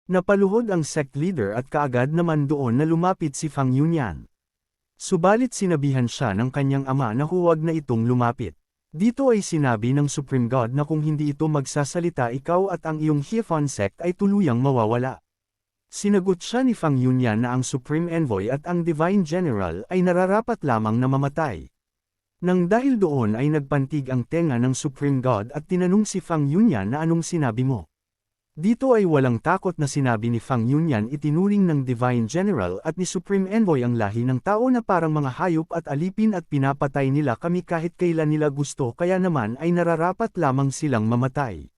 Napaluhod ang sect leader at kaagad naman doon na lumapit si Fang Yunyan. Subalit sinabihan siya ng kanyang ama na huwag na itong lumapit. Dito ay sinabi ng Supreme God na kung hindi ito magsasalita ikaw at ang iyong Hiefan sect ay tuluyang mawawala. Sinagot siya ni Fang Yunyan na ang Supreme Envoy at ang Divine General ay nararapat lamang na mamatay. Nang dahil doon ay nagpantig ang tenga ng Supreme God at tinanong si Fang Yunyan na anong sinabi mo. Dito ay walang takot na sinabi ni Fang Yunyan itinuring ng Divine General at ni Supreme Envoy ang lahi ng tao na parang mga hayop at alipin at pinapatay nila kami kahit kailan nila gusto kaya naman ay nararapat lamang silang mamatay.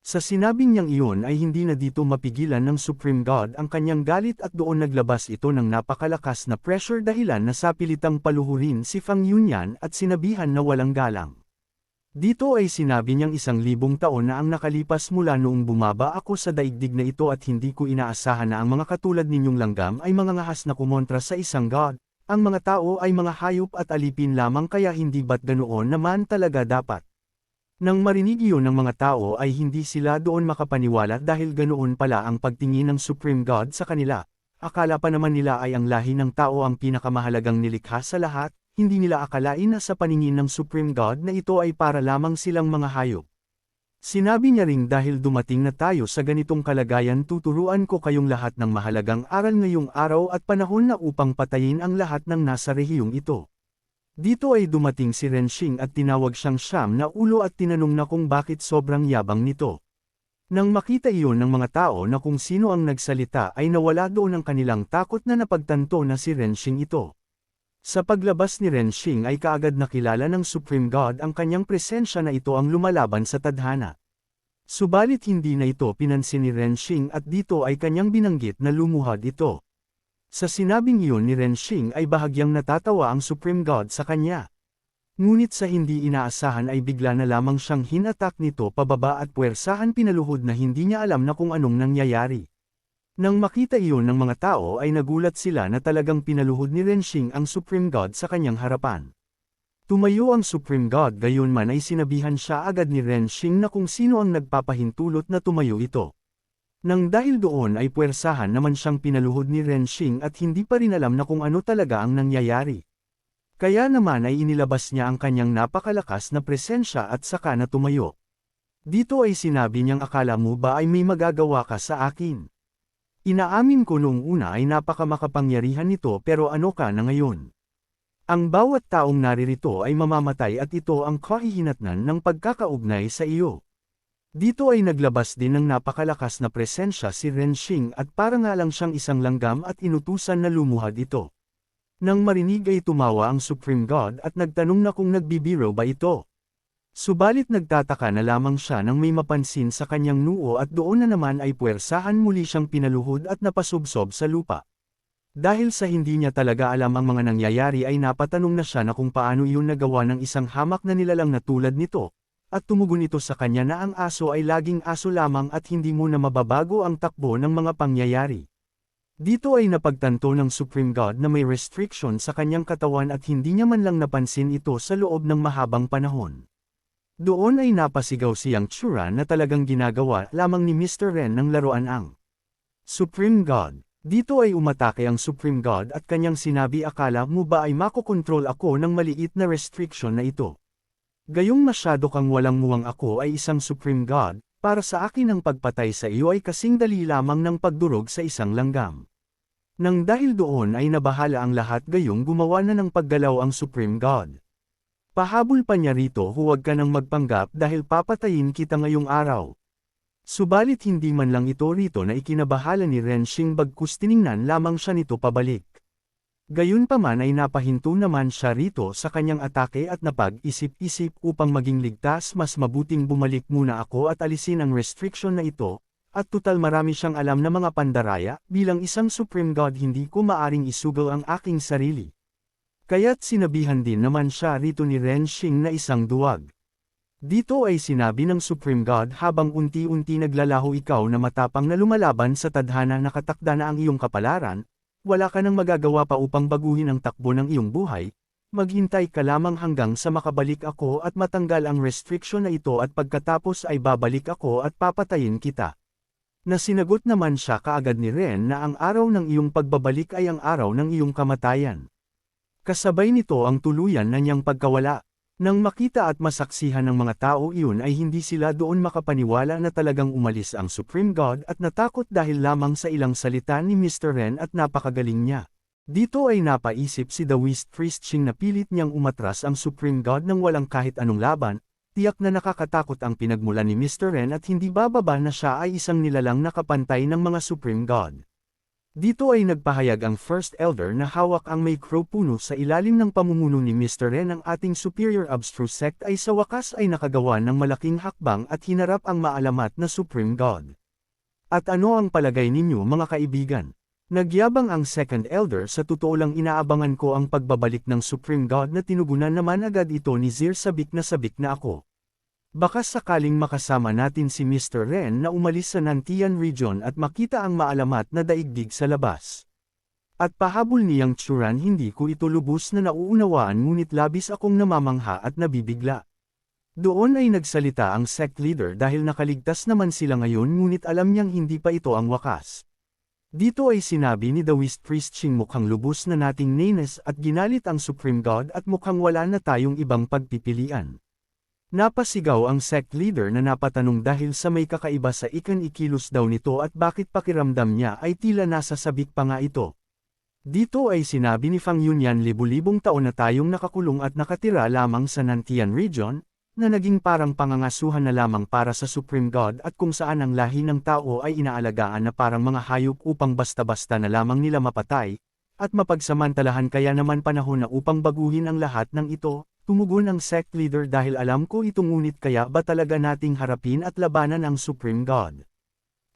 Sa sinabing niyang iyon ay hindi na dito mapigilan ng Supreme God ang kanyang galit at doon naglabas ito ng napakalakas na pressure dahilan na sapilitang paluhurin si Fang Yunyan at sinabihan na walang galang. Dito ay sinabi niyang 1,000 taon na ang nakalipas mula noong bumaba ako sa daigdig na ito at hindi ko inaasahan na ang mga katulad ninyong langgam ay mga ngahas na kumontra sa isang God, ang mga tao ay mga hayop at alipin lamang kaya hindi ba't ganoon naman talaga dapat. Nang marinig iyon ng mga tao ay hindi sila doon makapaniwala dahil ganoon pala ang pagtingin ng Supreme God sa kanila, akala pa naman nila ay ang lahi ng tao ang pinakamahalagang nilikha sa lahat. Hindi nila akalain na sa paningin ng Supreme God na ito ay para lamang silang mga hayop. Sinabi niya ring dahil dumating na tayo sa ganitong kalagayan tuturuan ko kayong lahat ng mahalagang aral ngayong araw at panahon na upang patayin ang lahat ng nasa rehiyong ito. Dito ay dumating si Renshing at tinawag siyang Siyam na ulo at tinanong na kung bakit sobrang yabang nito. Nang makita iyon ng mga tao na kung sino ang nagsalita ay nawala doon ang kanilang takot na napagtanto na si Renshing ito. Sa paglabas ni Renshing ay kaagad nakilala ng Supreme God ang kanyang presensya na ito ang lumalaban sa tadhana. Subalit hindi na ito pinansin ni Renshing at dito ay kanyang binanggit na lumuhad ito. Sa sinabing iyon ni Renshing ay bahagyang natatawa ang Supreme God sa kanya. Ngunit sa hindi inaasahan ay bigla na lamang siyang hinatak nito pababa at puwersahan pinaluhod na hindi niya alam na kung anong nangyayari. Nang makita iyon ng mga tao ay nagulat sila na talagang pinaluhod ni Renshing ang Supreme God sa kanyang harapan. Tumayo ang Supreme God gayunman ay sinabihan siya agad ni Renshing na kung sino ang nagpapahintulot na tumayo ito. Nang dahil doon ay puwersahan naman siyang pinaluhod ni Renshing at hindi pa rin alam na kung ano talaga ang nangyayari. Kaya naman ay inilabas niya ang kanyang napakalakas na presensya at saka na tumayo. Dito ay sinabi niyang akala mo ba ay may magagawa ka sa akin? Inaamin ko noong una ay napakamakapangyarihan nito pero ano ka na ngayon? Ang bawat taong naririto ay mamamatay at ito ang kahihinatnan ng pagkakaugnay sa iyo. Dito ay naglabas din ng napakalakas na presensya si Renshing at para nga lang siyang isang langgam at inutusan na lumuhad ito. Nang marinig ay tumawa ang Supreme God at nagtanong na kung nagbibiro ba ito. Subalit nagtataka na lamang siya nang may mapansin sa kanyang noo at doon na naman ay puwersahan muli siyang pinaluhod at napasubsob sa lupa. Dahil sa hindi niya talaga alam ang mga nangyayari ay napatanong na siya na kung paano iyon nagawa ng isang hamak na nilalang na tulad nito, at tumugon ito sa kanya na ang aso ay laging aso lamang at hindi mo na mababago ang takbo ng mga pangyayari. Dito ay napagtanto ng Supreme God na may restriction sa kanyang katawan at hindi niya man lang napansin ito sa loob ng mahabang panahon. Doon ay napasigaw siyang tsura na talagang ginagawa lamang ni Mr. Ren ng laruan ang Supreme God. Dito ay umatake ang Supreme God at kanyang sinabi akala mo ba ay makokontrol ako ng maliit na restriction na ito? Gayong masyado kang walang muwang ako ay isang Supreme God, para sa akin ang pagpatay sa iyo ay kasing dali lamang ng pagdurog sa isang langgam. Nang dahil doon ay nabahala ang lahat gayong gumawa na ng paggalaw ang Supreme God. Pahabol pa niya rito huwag ka nang magpanggap dahil papatayin kita ngayong araw. Subalit hindi man lang ito rito na ikinabahala ni Renshing bagkus tiningnan lamang siya nito pabalik. Gayunpaman ay napahinto naman siya rito sa kanyang atake at napag-isip-isip upang maging ligtas mas mabuting bumalik muna ako at alisin ang restriction na ito, at tutal marami siyang alam na mga pandaraya, bilang isang Supreme God hindi ko maaring isugal ang aking sarili. Kaya't sinabihan din naman siya rito ni Renshing na isang duwag. Dito ay sinabi ng Supreme God habang unti-unti naglalaho ikaw na matapang na lumalaban sa tadhana na katakda na ang iyong kapalaran, wala ka nang magagawa pa upang baguhin ang takbo ng iyong buhay, maghintay ka lamang hanggang sa makabalik ako at matanggal ang restriction na ito at pagkatapos ay babalik ako at papatayin kita. Na sinagot naman siya kaagad ni Ren na ang araw ng iyong pagbabalik ay ang araw ng iyong kamatayan. Kasabay nito ang tuluyan na niyang pagkawala. Nang makita at masaksihan ng mga tao iyon ay hindi sila doon makapaniwala na talagang umalis ang Supreme God at natakot dahil lamang sa ilang salita ni Mr. Ren at napakagaling niya. Dito ay napaisip si The Whist Priest Ching na pilit niyang umatras ang Supreme God nang walang kahit anong laban, tiyak na nakakatakot ang pinagmula ni Mr. Ren at hindi bababa na siya ay isang nilalang nakapantay ng mga Supreme God. Dito ay nagpahayag ang First Elder na hawak ang may crow puno sa ilalim ng pamumuno ni Mr. Ren. Ang ating Superior Abstruse Sect ay sa wakas ay nakagawa ng malaking hakbang at hinarap ang maalamat na Supreme God. At ano ang palagay ninyo mga kaibigan? Nagyabang ang Second Elder. Sa totoo lang inaabangan ko ang pagbabalik ng Supreme God na tinugunan naman agad ito ni Zir. Sabik na ako. Baka sakaling makasama natin si Mr. Ren na umalis sa Nantian Region at makita ang maalamat na daigdig sa labas. At pahabol niyang Churan, hindi ko ito lubos na nauunawaan ngunit labis akong namamangha at nabibigla. Doon ay nagsalita ang sect leader dahil nakaligtas naman sila ngayon ngunit alam niyang hindi pa ito ang wakas. Dito ay sinabi ni The Whist Priest Ching mukhang lubos na nating naines at ginalit ang Supreme God at mukhang wala na tayong ibang pagpipilian. Napasigaw ang sect leader na napatanong dahil sa may kakaiba sa ikilos daw nito at bakit pakiramdam niya ay tila nasa sabik pa nga ito. Dito ay sinabi ni Fang Yunyan libu-libong taon na tayong nakakulong at nakatira lamang sa Nantian Region, na naging parang pangangasuhan na lamang para sa Supreme God at kung saan ang lahi ng tao ay inaalagaan na parang mga hayop upang basta-basta na lamang nila mapatay, at mapagsamantalahan kaya naman panahon na upang baguhin ang lahat ng ito. Tumugon ang sect leader dahil alam ko ito ngunit kaya ba talaga nating harapin at labanan ang Supreme God?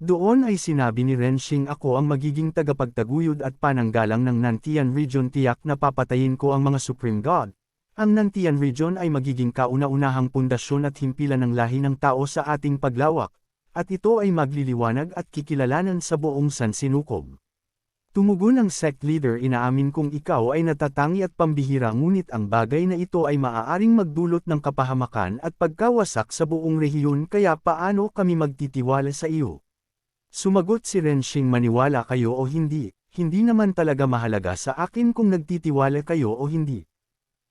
Doon ay sinabi ni Ren Xing ako ang magiging tagapagtaguyod at pananggalang ng Nantian Region, tiyak na papatayin ko ang mga Supreme God. Ang Nantian Region ay magiging kauna-unahang pundasyon at himpilan ng lahi ng tao sa ating paglawak, at ito ay magliliwanag at kikilalanan sa buong sansinukob. Tumugon ang sect leader, inaamin kong ikaw ay natatangi at pambihira ngunit ang bagay na ito ay maaaring magdulot ng kapahamakan at pagkawasak sa buong rehiyon kaya paano kami magtitiwala sa iyo? Sumagot si Ren Xing, maniwala kayo o hindi, hindi naman talaga mahalaga sa akin kung nagtitiwala kayo o hindi.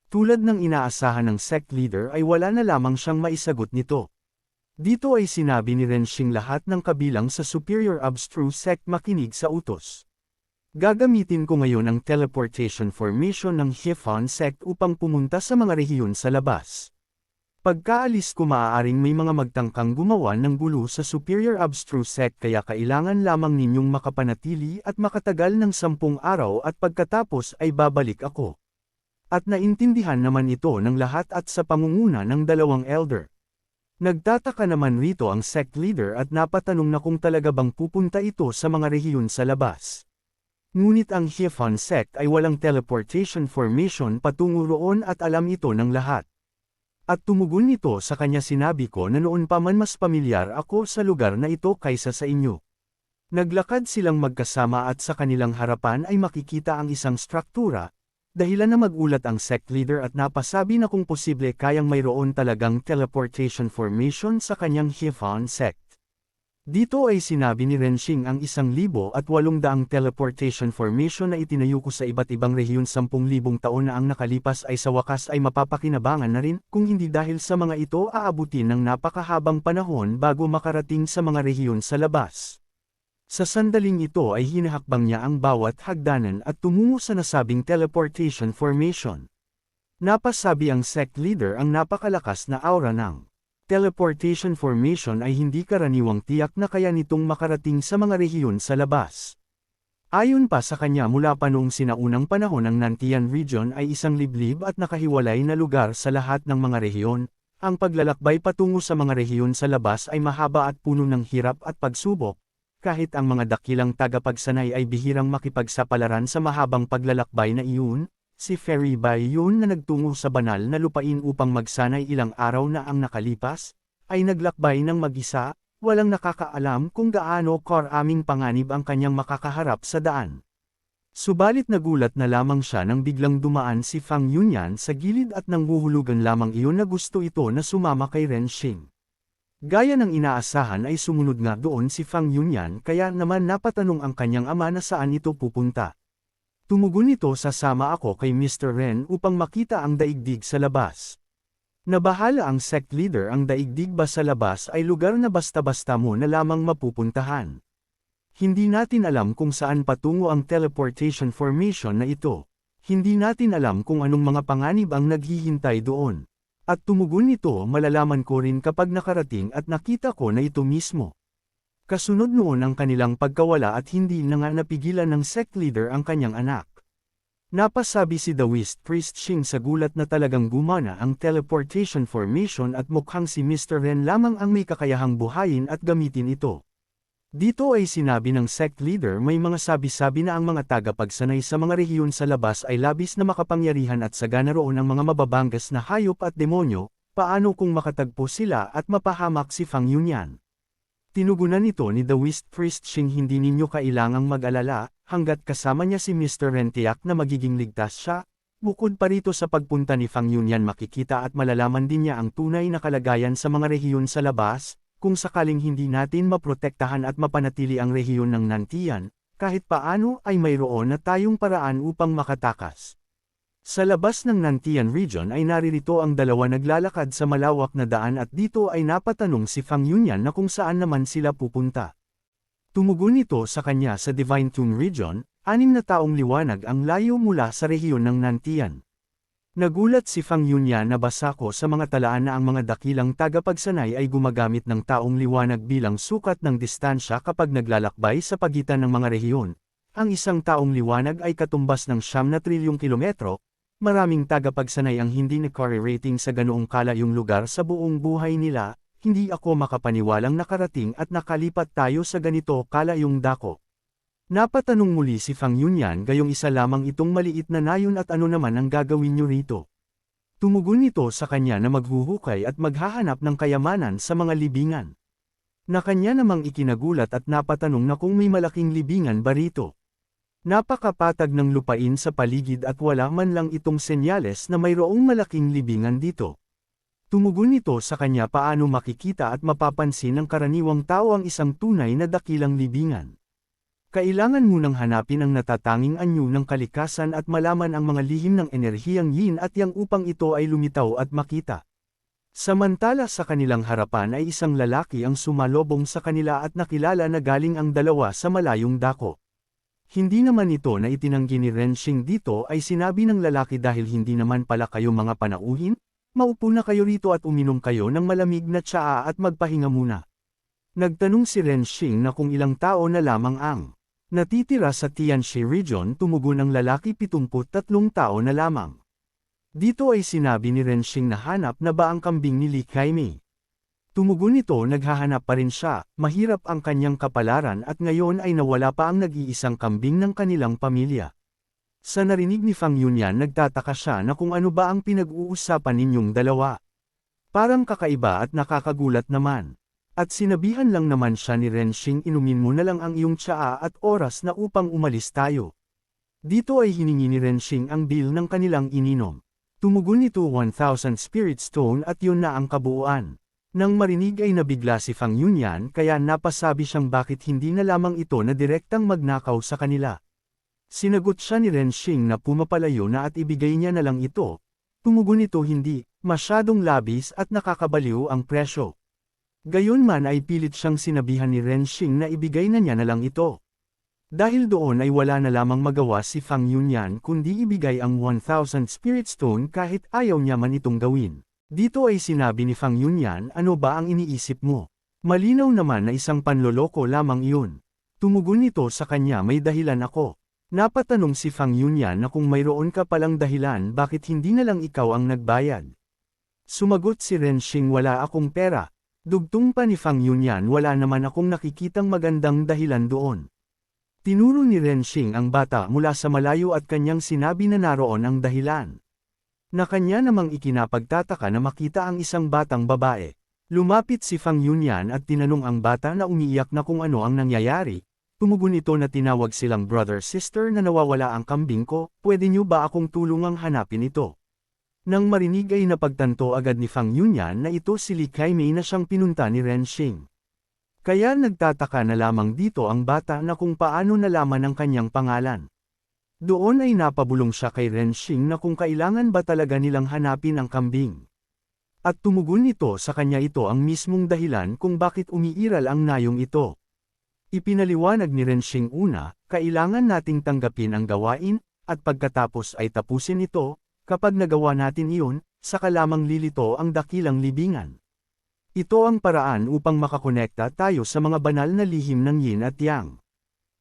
Tulad ng inaasahan ng sect leader ay wala na lamang siyang maisagot nito. Dito ay sinabi ni Ren Xing lahat ng kabilang sa Superior Abstruse Sect makinig sa utos. Gagamitin ko ngayon ang teleportation formation ng Hyphon Sect upang pumunta sa mga rehiyon sa labas. Pagkaalis ko maaaring may mga magtangkang gumawa ng gulo sa Superior Abstruse Sect kaya kailangan lamang ninyong makapanatili at makatagal ng 10 araw at pagkatapos ay babalik ako. At naintindihan naman ito ng lahat at sa pangunguna ng 2 elder. Nagtataka naman rito ang sect leader at napatanong na kung talaga bang pupunta ito sa mga rehiyon sa labas. Ngunit ang Hyphon Sect ay walang teleportation formation patungo roon at alam ito ng lahat. At tumugon nito sa kanya, sinabi ko na noon pa man mas pamilyar ako sa lugar na ito kaysa sa inyo. Naglakad silang magkasama at sa kanilang harapan ay makikita ang isang struktura, dahilan na magulat ang sect leader at napasabi na kung posible kayang mayroon talagang teleportation formation sa kanyang Hyphon Sect. Dito ay sinabi ni Ren Xing ang 1,800 teleportation formation na itinayo ko sa iba't ibang rehiyon 10,000 taon na ang nakalipas ay sa wakas ay mapapakinabangan na rin, kung hindi dahil sa mga ito aabutin ng napakahabang panahon bago makarating sa mga rehiyon sa labas. Sa sandaling ito ay hinahakbang niya ang bawat hagdanan at tumungo sa nasabing teleportation formation. Napasabi ang sect leader ang napakalakas na aura ng teleportation formation ay hindi karaniwang, tiyak na kaya nitong makarating sa mga rehiyon sa labas. Ayon pa sa kanya, mula pa noong sinaunang panahon ng Nantian Region ay isang liblib at nakahiwalay na lugar sa lahat ng mga rehiyon. Ang paglalakbay patungo sa mga rehiyon sa labas ay mahaba at puno ng hirap at pagsubok, kahit ang mga dakilang tagapagsanay ay bihirang makipagsapalaran sa mahabang paglalakbay na iyon. Si Fairy Bai Yun na nagtungo sa banal na lupain upang magsanay ilang araw na ang nakalipas, ay naglakbay ng mag-isa, walang nakakaalam kung gaano karaming panganib ang kanyang makakaharap sa daan. Subalit nagulat na lamang siya nang biglang dumaan si Fang Yunyan sa gilid at nanghuhulugan lamang iyon na gusto ito na sumama kay Ren Xing. Gaya ng inaasahan ay sumunod nga doon si Fang Yunyan kaya naman napatanong ang kanyang ama na saan ito pupunta. Tumugon ito sasama ako kay Mr. Ren upang makita ang daigdig sa labas. Nabahala ang sect leader ang daigdig ba sa labas ay lugar na basta-basta mo na lamang mapupuntahan. Hindi natin alam kung saan patungo ang teleportation formation na ito. Hindi natin alam kung anong mga panganib ang naghihintay doon. At tumugon nito malalaman ko rin kapag nakarating at nakita ko na ito mismo. Kasunod noon ang kanilang pagkawala at hindi na nga napigilan ng sect leader ang kanyang anak. Napasabi si Daoist Priest Xing sa gulat na talagang gumana ang teleportation formation at mukhang si Mr. Ren lamang ang may kakayahang buhayin at gamitin ito. Dito ay sinabi ng sect leader may mga sabi-sabi na ang mga tagapagsanay sa mga rehiyon sa labas ay labis na makapangyarihan at sagana roon ang mga mababanggas na hayop at demonyo, paano kung makatagpo sila at mapahamak si Fang Yunyan? Tinugunan nito ni Daoist Priest Xing hindi ninyo kailangang mag-alala, hanggat kasama niya si Mr. Ren tiyak na magiging ligtas siya. Bukod pa rito sa pagpunta ni Fang Yunyan makikita at malalaman din niya ang tunay na kalagayan sa mga rehiyon sa labas, kung sakaling hindi natin maprotektahan at mapanatili ang rehiyon ng Nantian, kahit paano ay mayroon na tayong paraan upang makatakas. Sa labas ng Nantian region ay naririto ang dalawa naglalakad sa malawak na daan at dito ay napatanong si Fang Yunyan na kung saan naman sila pupunta. Tumugon nito sa kanya sa Divine Tune region, 6 na taong liwanag ang layo mula sa rehiyon ng Nantian. Nagulat si Fang Yunyan na basa ko sa mga talaan na ang mga dakilang tagapagsanay ay gumagamit ng taong liwanag bilang sukat ng distansya kapag naglalakbay sa pagitan ng mga rehiyon. Ang isang taong liwanag ay katumbas ng 9 trilyong kilometro. Maraming tagapagsanay ang hindi na-correlating sa ganoong kalayong lugar sa buong buhay nila, hindi ako makapaniwalang nakarating at nakalipat tayo sa ganito kalayong dako. Napatanong muli si Fang Yunyan gayong isa lamang itong maliit na nayon at ano naman ang gagawin niyo rito. Tumugon nito sa kanya na maghuhukay at maghahanap ng kayamanan sa mga libingan. Na kanya namang ikinagulat at napatanong na kung may malaking libingan ba rito. Napakapatag ng lupain sa paligid at wala man lang itong senyales na mayroong malaking libingan dito. Tumugon nito sa kanya paano makikita at mapapansin ng karaniwang tao ang isang tunay na dakilang libingan. Kailangan munang hanapin ang natatanging anyo ng kalikasan at malaman ang mga lihim ng enerhiyang yin at yang upang ito ay lumitaw at makita. Samantala sa kanilang harapan ay isang lalaki ang sumalobong sa kanila at nakilala na galing ang dalawa sa malayong dako. Hindi naman ito na itinanggi ni Ren Xing dito ay sinabi ng lalaki dahil hindi naman pala kayo mga panauhin, maupo na kayo rito at uminom kayo ng malamig na tsaa at magpahinga muna. Nagtanong si Ren Xing na kung ilang tao na lamang ang natitira sa Tianxi region tumugon ang lalaki 73 tao na lamang. Dito ay sinabi ni Ren Xing na hanap na ba ang kambing ni Li Kaimei. Tumugon nito naghahanap pa rin siya, mahirap ang kanyang kapalaran at ngayon ay nawala pa ang nag-iisang kambing ng kanilang pamilya. Sa narinig ni Fang Yunyan nagtataka siya na kung ano ba ang pinag-uusapan ninyong dalawa. Parang kakaiba at nakakagulat naman. At sinabihan lang naman siya ni Ren Xing inumin mo na lang ang iyong tsaa at oras na upang umalis tayo. Dito ay hiningi ni Ren Xing ang bill ng kanilang ininom. Tumugon nito 1,000 spirit stone at yun na ang kabuuan. Nang marinig ay nabigla si Fang Yunyan kaya napasabi siyang bakit hindi na lamang ito na direktang magnakaw sa kanila. Sinagot siya ni Ren Xing na pumapalayo na at ibigay niya na lang ito. Tumugon nito hindi, masyadong labis at nakakabaliw ang presyo. Gayunman ay pilit siyang sinabihan ni Ren Xing na ibigay na niya na lang ito. Dahil doon ay wala na lamang magawa si Fang Yunyan kundi ibigay ang 1,000 spirit stone kahit ayaw niya man itong gawin. Dito ay sinabi ni Fang Yunyan ano ba ang iniisip mo? Malinaw naman na isang panloloko lamang iyon. Tumugon nito sa kanya may dahilan ako. Napatanong si Fang Yunyan na kung mayroon ka palang dahilan bakit hindi na lang ikaw ang nagbayad. Sumagot si Ren Xing wala akong pera. Dugtong pa ni Fang Yunyan wala naman akong nakikitang magandang dahilan doon. Tinuro ni Ren Xing ang bata mula sa malayo at kanyang sinabi na naroon ang dahilan. Na kanya namang ikinapagtataka na makita ang isang batang babae. Lumapit si Fang Yunyan at tinanong ang bata na umiiyak na kung ano ang nangyayari. Tumugon ito na tinawag silang brother-sister na nawawala ang kambing ko, pwede niyo ba akong tulungang hanapin ito? Nang marinig ay napagtanto agad ni Fang Yunyan na ito si Li Kaimei na siyang pinunta ni Renshing. Kaya nagtataka na lamang dito ang bata na kung paano nalaman ang kanyang pangalan. Doon ay napabulong siya kay Renshing na kung kailangan ba talaga nilang hanapin ang kambing. At tumugon ito sa kanya ito ang mismong dahilan kung bakit umiiral ang nayong ito. Ipinaliwanag ni Renshing una, kailangan nating tanggapin ang gawain, at pagkatapos ay tapusin ito, kapag nagawa natin iyon, saka lamang lilito ang dakilang libingan. Ito ang paraan upang makakonekta tayo sa mga banal na lihim ng yin at yang.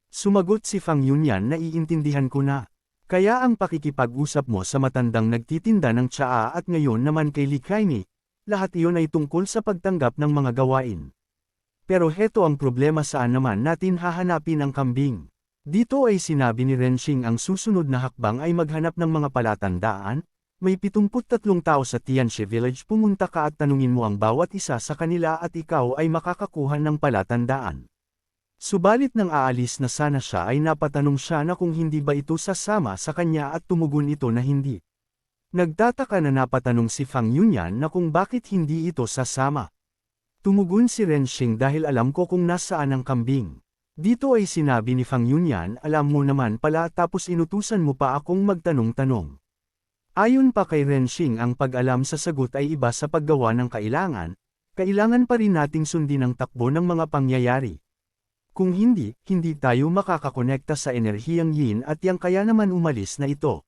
Sumagot si Fang Yunyan na iintindihan ko na. Kaya ang pakikipag-usap mo sa matandang nagtitinda ng tsaa at ngayon naman kay Li Kaimei, lahat iyon ay tungkol sa pagtanggap ng mga gawain. Pero heto ang problema, saan naman natin hahanapin ang kambing? Dito ay sinabi ni Renshing ang susunod na hakbang ay maghanap ng mga palatandaan. May 73 tao sa Tianxi Village, pumunta ka at tanungin mo ang bawat isa sa kanila at ikaw ay makakakuha ng palatandaan. Subalit nang aalis na sana siya ay napatanong siya na kung hindi ba ito sasama sa kanya at tumugon ito na hindi. Nagtataka na napatanong si Fang Yunyan na kung bakit hindi ito sasama. Tumugon si Renshing, dahil alam ko kung nasaan ang kambing. Dito ay sinabi ni Fang Yunyan, alam mo naman pala, tapos inutusan mo pa akong magtanong-tanong. Ayon pa kay Renshing, ang pag-alam sa sagot ay iba sa paggawa ng kailangan pa rin nating sundin ang takbo ng mga pangyayari. Kung hindi tayo makakakonekta sa enerhiyang yin at yang, kaya naman umalis na ito.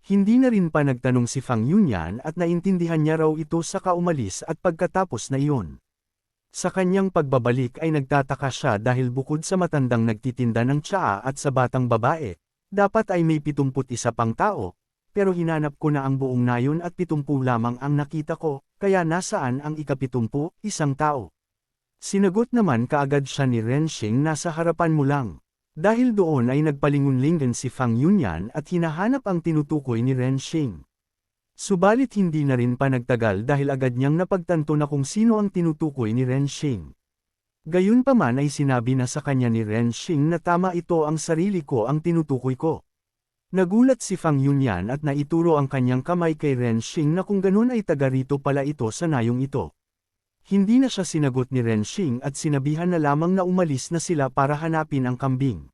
Hindi na rin pa nagtanong si Fang Yunyan at naintindihan niya raw ito saka umalis, at pagkatapos na iyon. Sa kanyang pagbabalik ay nagtataka siya dahil bukod sa matandang nagtitinda ng tsaa at sa batang babae, dapat ay may 71 pang tao. Pero hinanap ko na ang buong nayon at 70 lamang ang nakita ko, kaya nasaan ang ika-70, isang tao? Sinagot naman kaagad siya ni Renshing, nasa harapan mo lang. Dahil doon ay nagpalingon-lingon si Fang Yunyan at hinahanap ang tinutukoy ni Renshing. Subalit hindi na rin pa nagtagal dahil agad niyang napagtanto na kung sino ang tinutukoy ni Renshing. Gayunpaman ay sinabi na sa kanya ni Renshing na tama ito, ang sarili ko ang tinutukoy ko. Nagulat si Fang Yunyan at naituro ang kanyang kamay kay Renshing na kung ganun ay taga rito pala ito sa nayong ito. Hindi na siya sinagot ni Renshing at sinabihan na lamang na umalis na sila para hanapin ang kambing.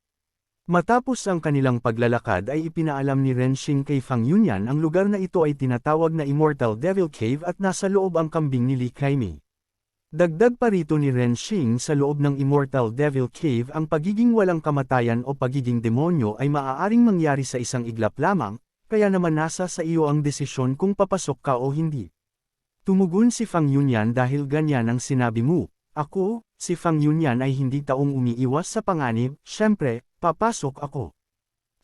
Matapos ang kanilang paglalakad ay ipinaalam ni Renshing kay Fang Yunyan ang lugar na ito ay tinatawag na Immortal Devil Cave at nasa loob ang kambing ni Li Kaimei. Dagdag pa rito ni Renshing, sa loob ng Immortal Devil Cave ang pagiging walang kamatayan o pagiging demonyo ay maaaring mangyari sa isang iglap lamang, kaya naman nasa sa iyo ang desisyon kung papasok ka o hindi. Tumugon si Fang Yunyan, dahil ganyan ang sinabi mo. Ako, si Fang Yunyan ay hindi taong umiiwas sa panganib, syempre, papasok ako.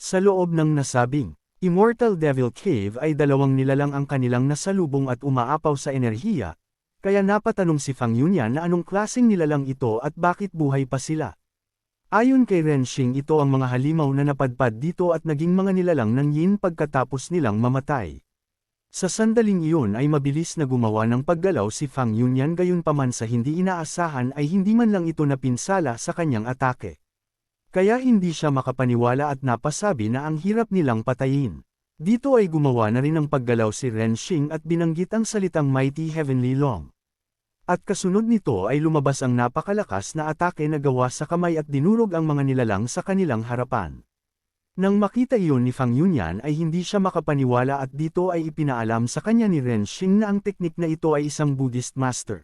Sa loob ng nasabing Immortal Devil Cave ay dalawang nilalang ang kanilang nasalubong at umaapaw sa enerhiya. Kaya napatanong si Fang Yunyan na anong klaseng nilalang ito at bakit buhay pa sila. Ayon kay Renshing, ito ang mga halimaw na napadpad dito at naging mga nilalang ng yin pagkatapos nilang mamatay. Sa sandaling iyon ay mabilis na gumawa ng paggalaw si Fang Yunyan, gayunpaman sa hindi inaasahan ay hindi man lang ito napinsala sa kanyang atake. Kaya hindi siya makapaniwala at napasabi na ang hirap nilang patayin. Dito ay gumawa na rin ng paggalaw si Renshing at binanggit ang salitang Mighty Heavenly Long. At kasunod nito ay lumabas ang napakalakas na atake na gawa sa kamay at dinurog ang mga nilalang sa kanilang harapan. Nang makita iyon ni Fang Yunyan ay hindi siya makapaniwala at dito ay ipinaalam sa kanya ni Renshing na ang teknik na ito ay isang Buddhist master.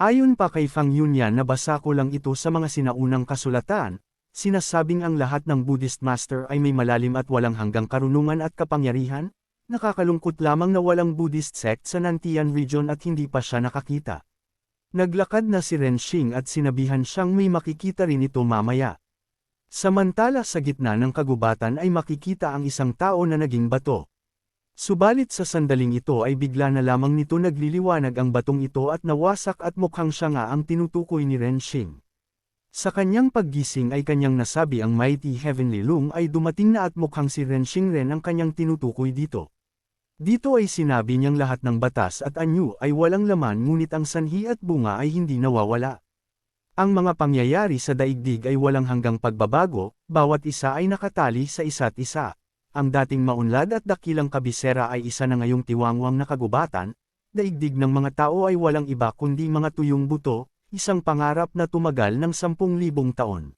Ayon pa kay Fang Yunyan, nabasa ko lang ito sa mga sinaunang kasulatan, sinasabing ang lahat ng Buddhist master ay may malalim at walang hanggang karunungan at kapangyarihan. Nakakalungkot lamang na walang Buddhist sect sa Nantian region at hindi pa siya nakakita. Naglakad na si Renshing at sinabihan siyang may makikita rin ito mamaya. Samantala sa gitna ng kagubatan ay makikita ang isang tao na naging bato. Subalit sa sandaling ito ay bigla na lamang nito nagliliwanag ang batong ito at nawasak at mukhang siya nga ang tinutukoy ni Renshing. Sa kanyang paggising ay kanyang nasabi ang Mighty Heavenly Long ay dumating na at mukhang si Renshing rin ang kanyang tinutukoy dito. Dito ay sinabi niyang lahat ng batas at anyo ay walang laman, ngunit ang sanhi at bunga ay hindi nawawala. Ang mga pangyayari sa daigdig ay walang hanggang pagbabago, bawat isa ay nakatali sa isa't isa. ang dating maunlad at dakilang kabisera ay isa na ngayong tiwangwang na kagubatan, daigdig ng mga tao ay walang iba kundi mga tuyong buto, isang pangarap na tumagal ng 10,000 taon.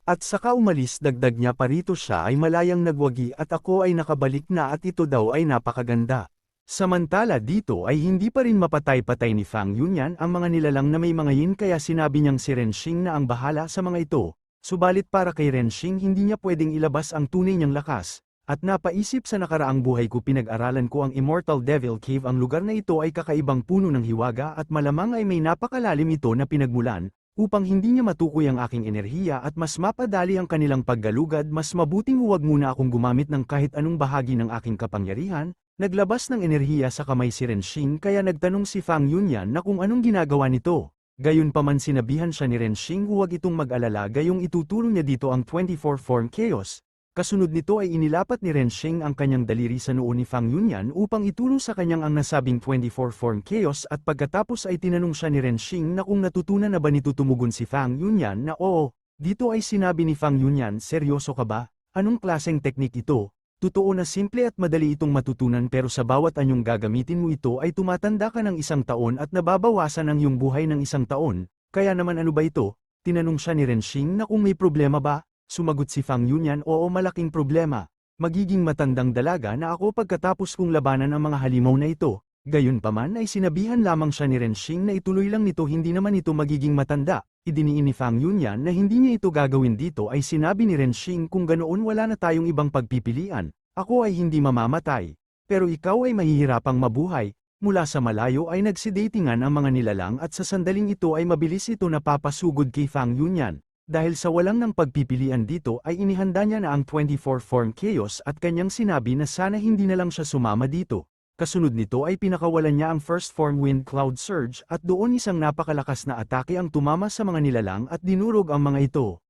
At saka umalis dagdag niya pa rito siya ay malayang nagwagi at ako ay nakabalik na at ito daw ay napakaganda. Samantala dito ay hindi pa rin mapatay-patay ni Fang Yunyan ang mga nilalang na may mga yin kaya sinabi niyang si Renxing na ang bahala sa mga ito, subalit para kay Renxing hindi niya pwedeng ilabas ang tunay niyang lakas, at napaisip sa nakaraang buhay ko pinag-aralan ko ang Immortal Devil Cave ang lugar na ito ay kakaibang puno ng hiwaga at malamang ay may napakalalim ito na pinagmulan, upang hindi niya matukoy ang aking enerhiya at mas mapadali ang kanilang paggalugad mas mabuting huwag muna akong gumamit ng kahit anong bahagi ng aking kapangyarihan, naglabas ng enerhiya sa kamay si Renxing kaya nagtanong si Fang Yunyan na kung anong ginagawa nito. Gayunpaman sinabihan siya ni Renxing huwag itong mag-alala gayong ituturo niya dito ang 24-form chaos. Kasunod nito ay inilapat ni Renxing ang kanyang daliri sa noo ni Fang Yunyan upang ituro sa kanyang ang nasabing 24-form chaos at pagkatapos ay tinanong siya ni Renxing na kung natutunan na ba nito tumugon si Fang Yunyan na oo. Dito ay sinabi ni Fang Yunyan, seryoso ka ba? Anong klaseng teknik ito? Totoo na simple at madali itong matutunan pero sa bawat anyong gagamitin mo ito ay tumatanda ka ng 1 taon at nababawasan ang iyong buhay ng 1 taon, kaya naman ano ba ito? Tinanong siya ni Renxing na kung may problema ba? Sumagot si Fang Yunyan oo malaking problema, magiging matandang dalaga na ako pagkatapos kong labanan ang mga halimaw na ito, gayunpaman ay sinabihan lamang siya ni Renxing na ituloy lang nito hindi naman ito magiging matanda, idiniin ni Fang Yunyan na hindi niya ito gagawin dito ay sinabi ni Renxing kung ganoon wala na tayong ibang pagpipilian, ako ay hindi mamamatay, pero ikaw ay mahihirapang mabuhay, mula sa malayo ay nagsidatingan ang mga nilalang at sa sandaling ito ay mabilis ito napapasugod kay Fang Yunyan. Dahil sa walang ng pagpipilian dito ay inihanda niya na ang 24-form chaos at kanyang sinabi na sana hindi na lang siya sumama dito. Kasunod nito ay pinakawalan niya ang first form wind cloud surge at doon isang napakalakas na atake ang tumama sa mga nilalang at dinurog ang mga ito.